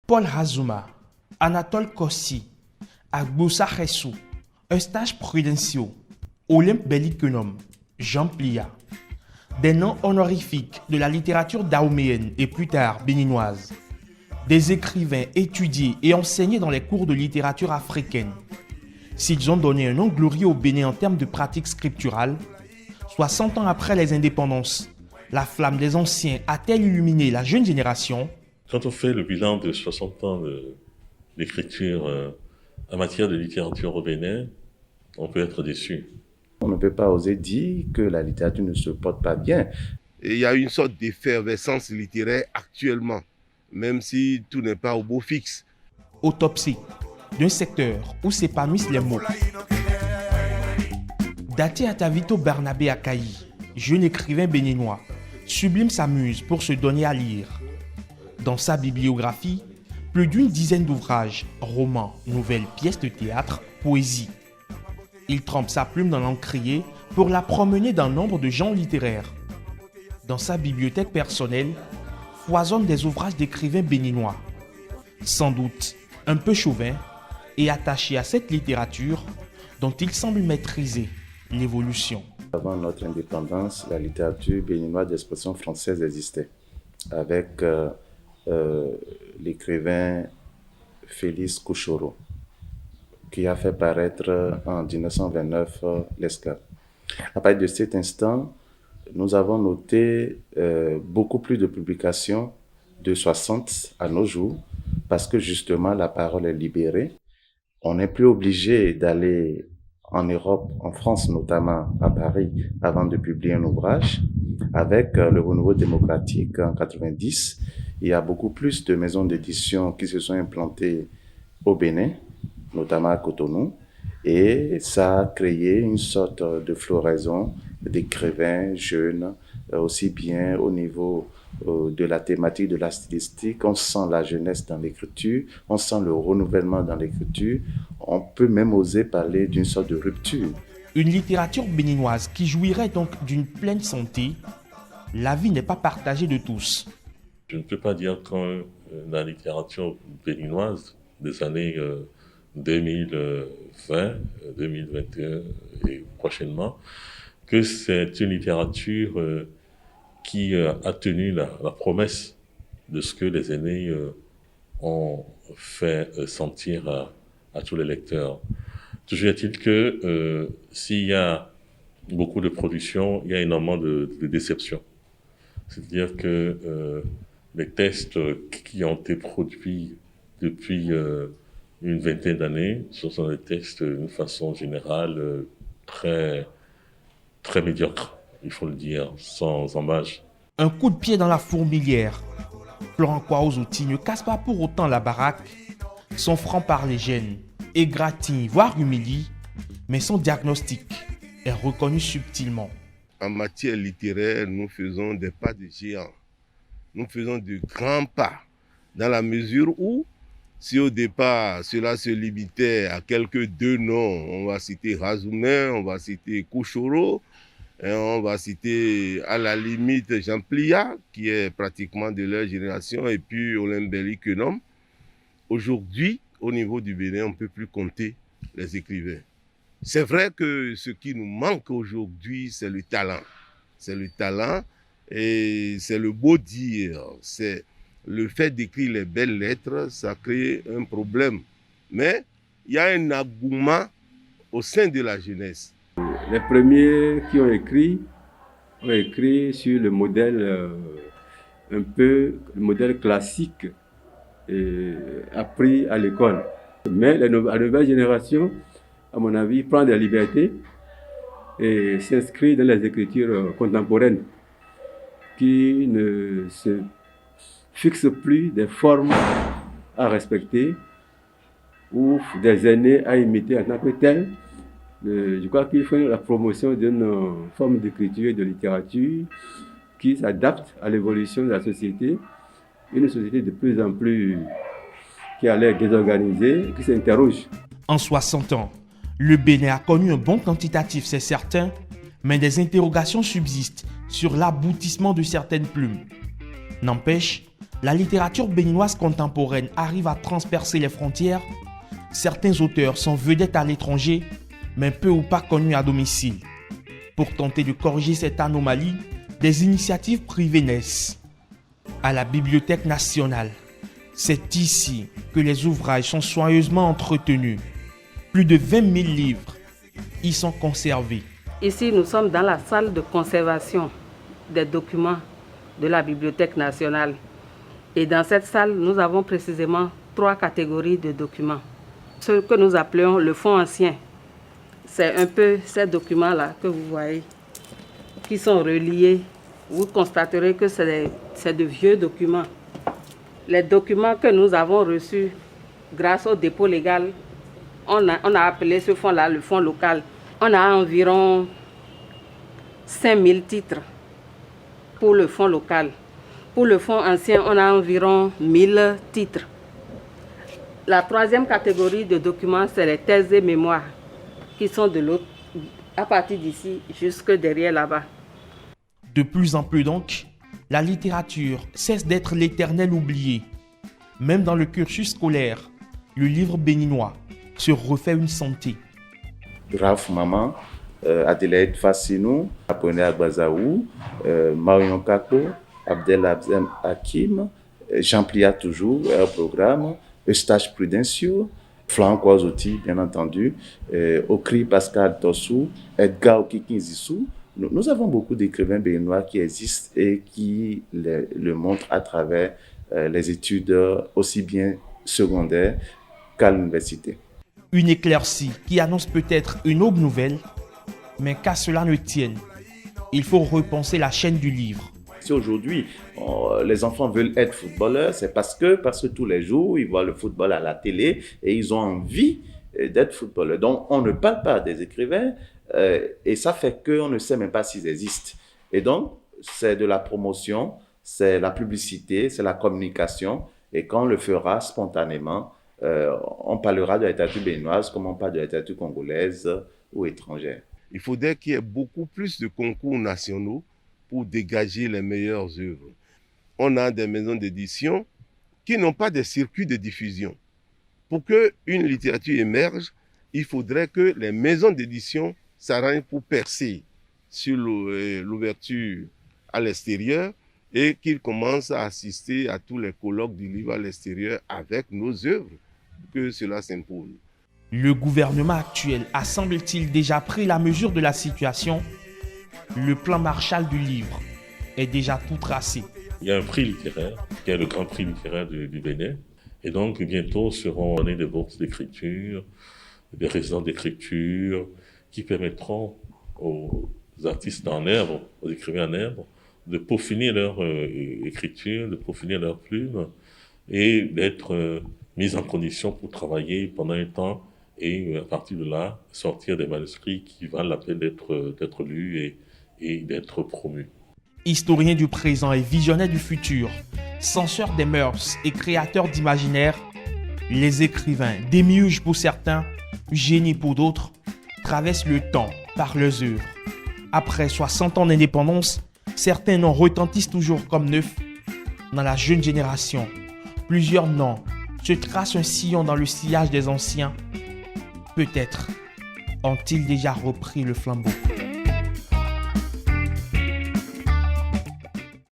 Paul Hazuma, Anatole Kossi, Agboussa Khessou, Eustache Prudencio, Olympe Bellikenum, Jean Plia. Des noms honorifiques de la littérature dahoméenne et plus tard béninoise. Des écrivains étudiés et enseignés dans les cours de littérature africaine. S'ils ont donné un nom glorieux au Bénin en termes de pratiques scripturales, 60 ans après les indépendances, la flamme des anciens a-t-elle illuminé la jeune génération? Quand on fait le bilan de 60 ans d'écriture en matière de littérature au Bénin, on peut être déçu. On ne peut pas oser dire que la littérature ne se porte pas bien. Et il y a une sorte d'effervescence littéraire actuellement, même si tout n'est pas au beau fixe. Autopsie d'un secteur où s'épanouissent les mots. Daté Atavito Barnabé Akaï, jeune écrivain béninois, sublime sa muse pour se donner à lire. Dans sa bibliographie, plus d'une dizaine d'ouvrages, romans, nouvelles, pièces de théâtre, poésie. Il trempe sa plume dans l'encrier pour la promener dans nombre de genres littéraires. Dans sa bibliothèque personnelle, foisonnent des ouvrages d'écrivains béninois. Sans doute un peu chauvin et attaché à cette littérature dont il semble maîtriser l'évolution. Avant notre indépendance, la littérature béninoise d'expression française existait, avec l'écrivain Félix Couchoro, qui a fait paraître en 1929 L'Esclave. À partir de cet instant, nous avons noté beaucoup plus de publications de 60 à nos jours, parce que justement la parole est libérée. On n'est plus obligé d'aller en Europe, en France notamment, à Paris, avant de publier un ouvrage. Avec le renouveau démocratique en 90, il y a beaucoup plus de maisons d'édition qui se sont implantées au Bénin, notamment à Cotonou, et ça a créé une sorte de floraison d'écrivains jeunes, aussi bien au niveau de la thématique, de la stylistique. On sent la jeunesse dans l'écriture, on sent le renouvellement dans l'écriture, on peut même oser parler d'une sorte de rupture. Une littérature béninoise qui jouirait donc d'une pleine santé, la vie n'est pas partagée de tous. Je ne peux pas dire que la littérature béninoise des années 2020, 2021 et prochainement, que c'est une littérature qui a tenu la promesse de ce que les aînés ont fait sentir à tous les lecteurs. Toujours est-il que s'il y a beaucoup de production, il y a énormément de déception. C'est-à-dire que les textes qui ont été produits depuis une vingtaine d'années, ce sont des textes d'une façon générale très médiocres, il faut le dire, sans embâche. Un coup de pied dans la fourmilière. Florent Kwaouzouti ne casse pas pour autant la baraque. Son franc-parler gêne, égratigne, voire humilie, mais son diagnostic est reconnu subtilement. En matière littéraire, nous faisons des pas de géant. Nous faisons de grands pas, dans la mesure où, si au départ, cela se limitait à quelques deux noms, on va citer Razoumen, on va citer Couchoro, et on va citer à la limite Jean Plia, qui est pratiquement de leur génération, et puis Olympe Bellikenum. Aujourd'hui, au niveau du Bénin, on ne peut plus compter les écrivains. C'est vrai que ce qui nous manque aujourd'hui, c'est le talent. C'est le talent et c'est le beau dire. C'est le fait d'écrire les belles lettres, ça crée un problème. Mais il y a un engouement au sein de la jeunesse. Les premiers qui ont écrit sur le modèle un peu le modèle classique appris à l'école. Mais la nouvelle génération, à mon avis, prend des libertés et s'inscrit dans les écritures contemporaines qui ne se fixent plus des formes à respecter ou des aînés à imiter en tant que tels. Je crois qu'il faut la promotion d'une forme d'écriture et de littérature qui s'adapte à l'évolution de la société, une société de plus en plus qui a l'air désorganisée, qui s'interroge. En 60 ans, le Bénin a connu un bond quantitatif, c'est certain, mais des interrogations subsistent sur l'aboutissement de certaines plumes. N'empêche, la littérature béninoise contemporaine arrive à transpercer les frontières, certains auteurs sont vedettes à l'étranger, mais peu ou pas connus à domicile. Pour tenter de corriger cette anomalie, des initiatives privées naissent. À la Bibliothèque nationale, c'est ici que les ouvrages sont soigneusement entretenus. Plus de 20 000 livres y sont conservés. Ici, nous sommes dans la salle de conservation des documents de la Bibliothèque nationale. Et dans cette salle, nous avons précisément 3 catégories de documents. Ce que nous appelons le fonds ancien, c'est un peu ces documents-là que vous voyez, qui sont reliés. Vous constaterez que c'est de vieux documents. Les documents que nous avons reçus grâce au dépôt légal, on a appelé ce fonds-là le fonds local. On a environ 5000 titres pour le fonds local. Pour le fonds ancien, on a environ 1000 titres. La 3e catégorie de documents, c'est les thèses et mémoires qui sont de l'autre, à partir d'ici jusque derrière là-bas. De plus en plus donc, la littérature cesse d'être l'éternel oublié. Même dans le cursus scolaire, le livre béninois se refait une santé. Graf Maman, Adelaide Fassinou, Apone Agbazaou, Marion Kako, Abdel Abzem Hakim, Jean Plia toujours, un programme, Eustache Prudencio, Franck Ouazouti, bien entendu, Okri Pascal Tossou, Edgar Okikinzissou. Nous avons beaucoup d'écrivains béninois qui existent et qui le montrent à travers les études aussi bien secondaires qu'à l'université. Une éclaircie qui annonce peut-être une aube nouvelle, mais qu'à cela ne tienne, il faut repenser la chaîne du livre. Si aujourd'hui, les enfants veulent être footballeurs, c'est parce que tous les jours, ils voient le football à la télé et ils ont envie d'être footballeurs. Donc, on ne parle pas des écrivains et ça fait qu'on ne sait même pas s'ils existent. Et donc, c'est de la promotion, c'est la publicité, c'est la communication. Et quand on le fera spontanément, on parlera de la littérature béninoise comme on parle de la littérature congolaise ou étrangère. Il faudrait qu'il y ait beaucoup plus de concours nationaux pour dégager les meilleures œuvres. On a des maisons d'édition qui n'ont pas de circuits de diffusion. Pour qu'une littérature émerge, il faudrait que les maisons d'édition s'arrangent pour percer sur l'ouverture à l'extérieur et qu'ils commencent à assister à tous les colloques du livre à l'extérieur avec nos œuvres, que cela s'impose. Le gouvernement actuel a, semble-t-il, déjà pris la mesure de la situation. Le plan Marshall du livre est déjà tout tracé. Il y a un prix littéraire, qui est le grand prix littéraire du Bénin. Et donc, bientôt seront données des bourses d'écriture, des résidences d'écriture, qui permettront aux artistes en herbe, aux écrivains en herbe, de peaufiner leur écriture, de peaufiner leur plume et d'être mis en condition pour travailler pendant un temps et à partir de là, sortir des manuscrits qui valent la peine d'être lus et d'être promus. Historien du présent et visionnaire du futur, censeur des mœurs et créateur d'imaginaire, les écrivains, démiurges pour certains, génies pour d'autres, traversent le temps par leurs œuvres. Après 60 ans d'indépendance, certains noms retentissent toujours comme neufs. Dans la jeune génération, plusieurs noms se tracent un sillon dans le sillage des anciens. Peut-être ont-ils déjà repris le flambeau.